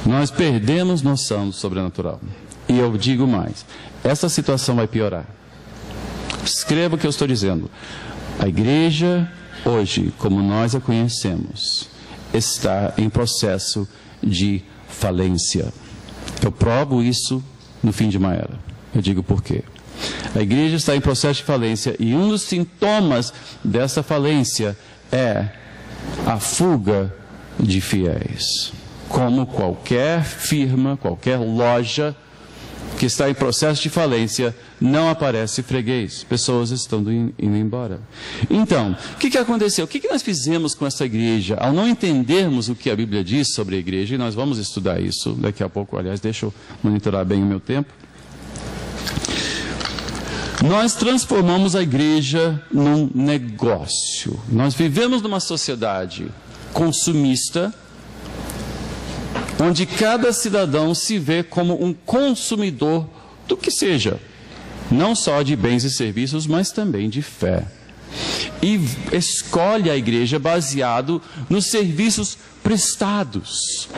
Nós perdemos noção do sobrenatural. E eu digo mais, essa situação vai piorar. Escreva o que eu estou dizendo. A igreja, hoje, como nós a conhecemos, está em processo de falência. Eu provo isso no fim de uma era. Eu digo por quê. A igreja está em processo de falência e um dos sintomas dessa falência é a fuga de fiéis. Como qualquer firma, qualquer loja que está em processo de falência, não aparece freguês. Pessoas estão indo embora. Então, o que aconteceu? O que nós fizemos com essa igreja? Ao não entendermos o que a Bíblia diz sobre a igreja, e nós vamos estudar isso daqui a pouco, aliás, deixa eu monitorar bem o meu tempo. Nós transformamos a igreja num negócio. Nós vivemos numa sociedade consumista, onde cada cidadão se vê como um consumidor do que seja, não só de bens e serviços, mas também de fé. E escolhe a igreja baseado nos serviços prestados.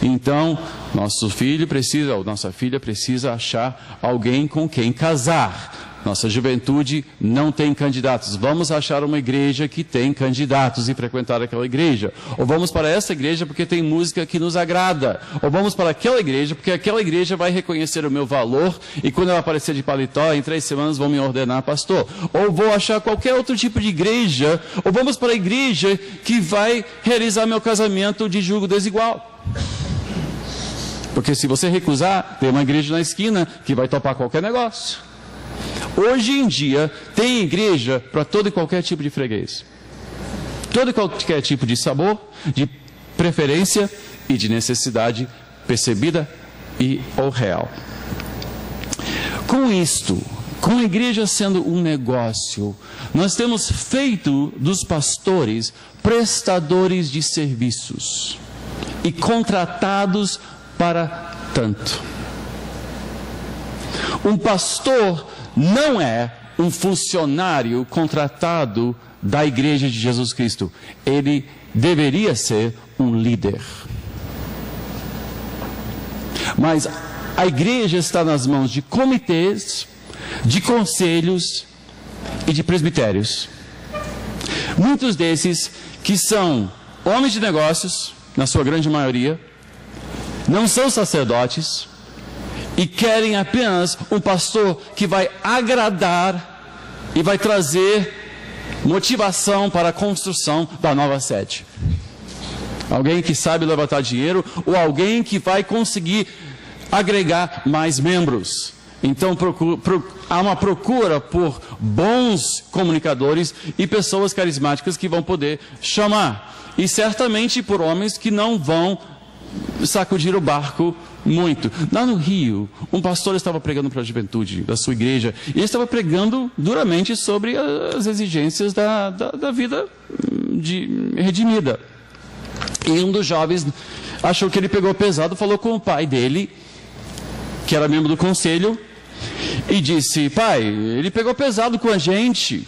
Então, nosso filho precisa, ou nossa filha precisa achar alguém com quem casar. Nossa juventude não tem candidatos. Vamos achar uma igreja que tem candidatos e frequentar aquela igreja. Ou vamos para essa igreja porque tem música que nos agrada. Ou vamos para aquela igreja porque aquela igreja vai reconhecer o meu valor e quando ela aparecer de paletó, em 3 semanas vão me ordenar pastor. Ou vou achar qualquer outro tipo de igreja. Ou vamos para a igreja que vai realizar meu casamento de julgo desigual. Porque se você recusar, tem uma igreja na esquina que vai topar qualquer negócio. Hoje em dia, tem igreja para todo e qualquer tipo de freguês. Todo e qualquer tipo de sabor, de preferência e de necessidade percebida e ou real. Com isto, com a igreja sendo um negócio, nós temos feito dos pastores prestadores de serviços e contratados para tanto. Um pastor não é um funcionário contratado da Igreja de Jesus Cristo. Ele deveria ser um líder. Mas a igreja está nas mãos de comitês, de conselhos e de presbitérios. Muitos desses que são homens de negócios, na sua grande maioria, não são sacerdotes, e querem apenas um pastor que vai agradar e vai trazer motivação para a construção da nova sede. Alguém que sabe levantar dinheiro ou alguém que vai conseguir agregar mais membros. Então há uma procura por bons comunicadores e pessoas carismáticas que vão poder chamar. E certamente por homens que não vão sacudir o barco muito. Lá no Rio, um pastor estava pregando para a juventude da sua igreja e ele estava pregando duramente sobre as exigências da vida redimida. E um dos jovens achou que ele pegou pesado, falou com o pai dele, que era membro do conselho, e disse: pai, ele pegou pesado com a gente,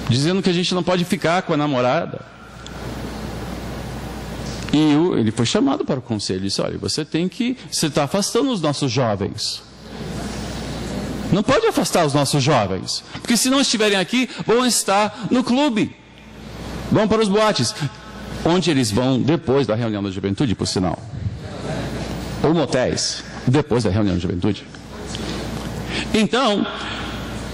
dizendo que a gente não pode ficar com a namorada. E ele foi chamado para o conselho e disse: olha, você está afastando os nossos jovens. Não pode afastar os nossos jovens, porque se não estiverem aqui, vão estar no clube, vão para os boates, onde eles vão depois da reunião da juventude, por sinal, ou motéis, depois da reunião da juventude. Então,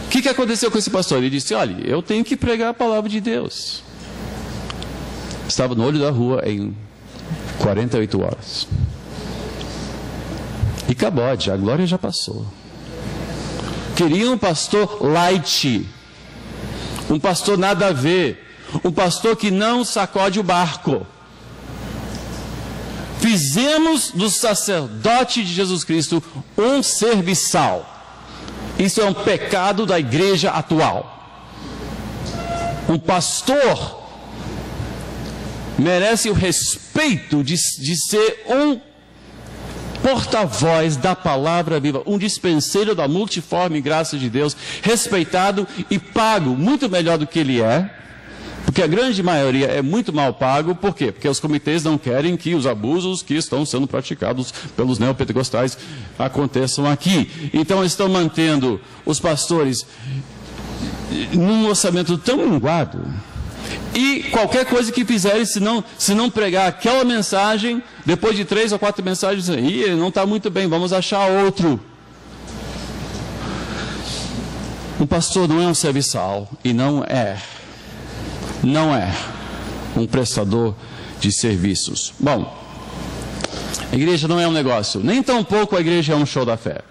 o que aconteceu com esse pastor? Ele disse: olha, eu tenho que pregar a palavra de Deus. Estava no olho da rua em 48 horas. E cabode, a glória já passou. Queria um pastor light, um pastor nada a ver, um pastor que não sacode o barco. Fizemos do sacerdote de Jesus Cristo um serviçal. Isso é um pecado da igreja atual. Um pastor merece o respeito de ser um porta-voz da palavra viva, um dispenseiro da multiforme graça de Deus, respeitado e pago muito melhor do que ele é, porque porque a grande maioria é muito mal pago. Por quê? Porque os comitês não querem que os abusos que estão sendo praticados pelos neopentecostais aconteçam aqui. Então, estão mantendo os pastores num orçamento tão minguado. E qualquer coisa que fizerem, se não pregar aquela mensagem, depois de 3 ou 4 mensagens, ele não está muito bem, vamos achar outro. Um pastor não é um serviçal e não é um prestador de serviços. Bom, a igreja não é um negócio, nem tampouco a igreja é um show da fé.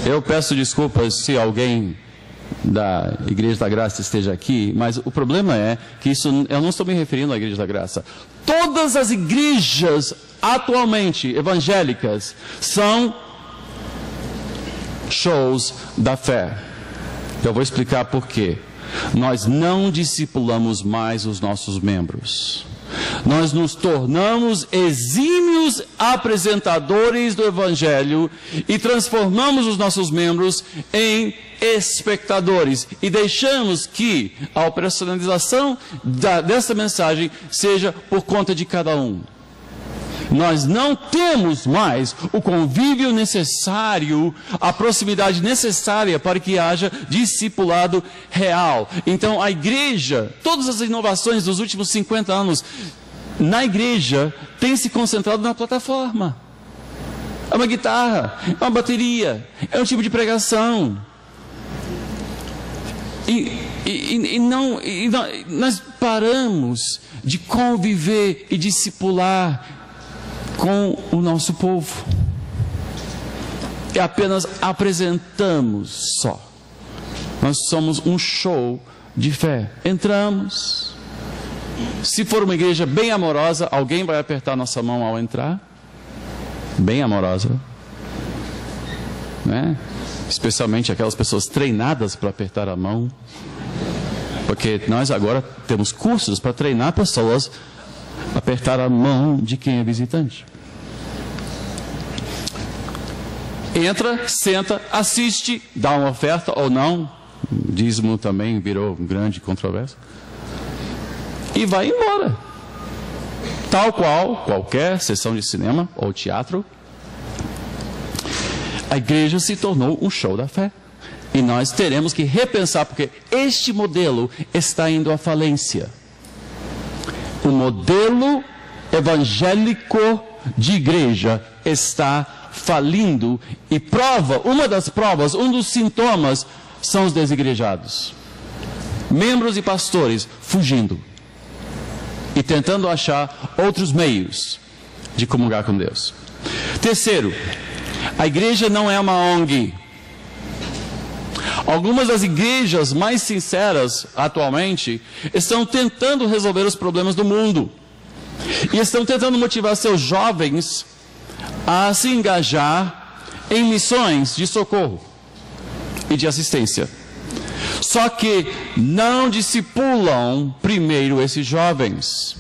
Eu peço desculpas se alguém da Igreja da Graça esteja aqui, mas o problema é que eu não estou me referindo à Igreja da Graça. Todas as igrejas atualmente evangélicas são shows da fé. Eu vou explicar por quê. Nós não discipulamos mais os nossos membros. Nós nos tornamos exímios apresentadores do Evangelho e transformamos os nossos membros em espectadores e deixamos que a operacionalização dessa mensagem seja por conta de cada um. Nós não temos mais o convívio necessário, a proximidade necessária para que haja discipulado real. Então a igreja, todas as inovações dos últimos 50 anos na igreja têm se concentrado na plataforma. É uma guitarra, é uma bateria, é um tipo de pregação. Nós paramos de conviver e discipular com o nosso povo. E apenas apresentamos só. Nós somos um show de fé. Entramos. Se for uma igreja bem amorosa, alguém vai apertar nossa mão ao entrar. Bem amorosa, né? Especialmente aquelas pessoas treinadas para apertar a mão. Porque nós agora temos cursos para treinar pessoas a apertar a mão de quem é visitante. Entra, senta, assiste, dá uma oferta ou não. Dízimo também virou grande controvérsia. E vai embora. Tal qual qualquer sessão de cinema ou teatro, a igreja se tornou um show da fé. E nós teremos que repensar, porque este modelo está indo à falência. O modelo evangélico de igreja está falindo e uma das provas, um dos sintomas são os desigrejados. Membros e pastores fugindo e tentando achar outros meios de comungar com Deus. Terceiro, a igreja não é uma ONG. Algumas das igrejas mais sinceras atualmente estão tentando resolver os problemas do mundo e estão tentando motivar seus jovens a se engajar em missões de socorro e de assistência. Só que não discipulam primeiro esses jovens.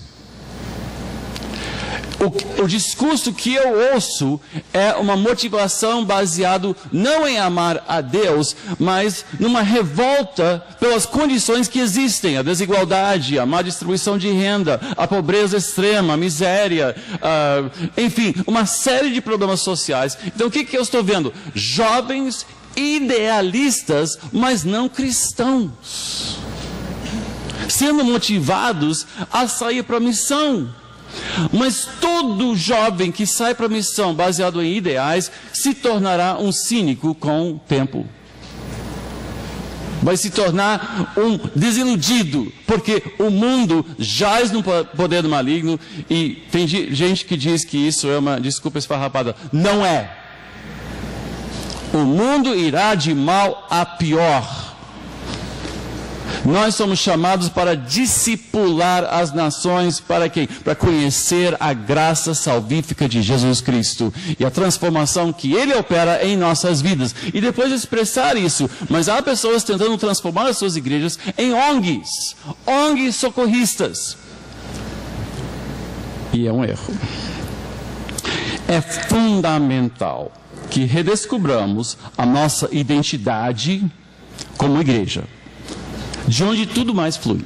O discurso que eu ouço é uma motivação baseada não em amar a Deus, mas numa revolta pelas condições que existem, a desigualdade, a má distribuição de renda, a pobreza extrema, a miséria, enfim, uma série de problemas sociais. Então o que eu estou vendo? Jovens idealistas, mas não cristãos, sendo motivados a sair para a missão. Mas todo jovem que sai para a missão baseado em ideais se tornará um cínico com o tempo. Vai se tornar um desiludido, porque o mundo jaz no poder do maligno e tem gente que diz que isso é uma desculpa esfarrapada. Não é. O mundo irá de mal a pior. Nós somos chamados para discipular as nações, para quem? Para conhecer a graça salvífica de Jesus Cristo e a transformação que Ele opera em nossas vidas. E depois expressar isso. Mas há pessoas tentando transformar as suas igrejas em ONGs, ONGs socorristas. E é um erro. É fundamental que redescobramos a nossa identidade como igreja, de onde tudo mais flui.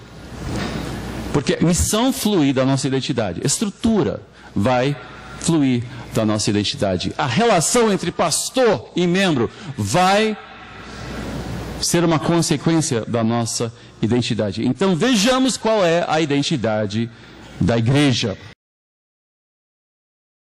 Porque missão flui da nossa identidade, estrutura vai fluir da nossa identidade. A relação entre pastor e membro vai ser uma consequência da nossa identidade. Então vejamos qual é a identidade da igreja.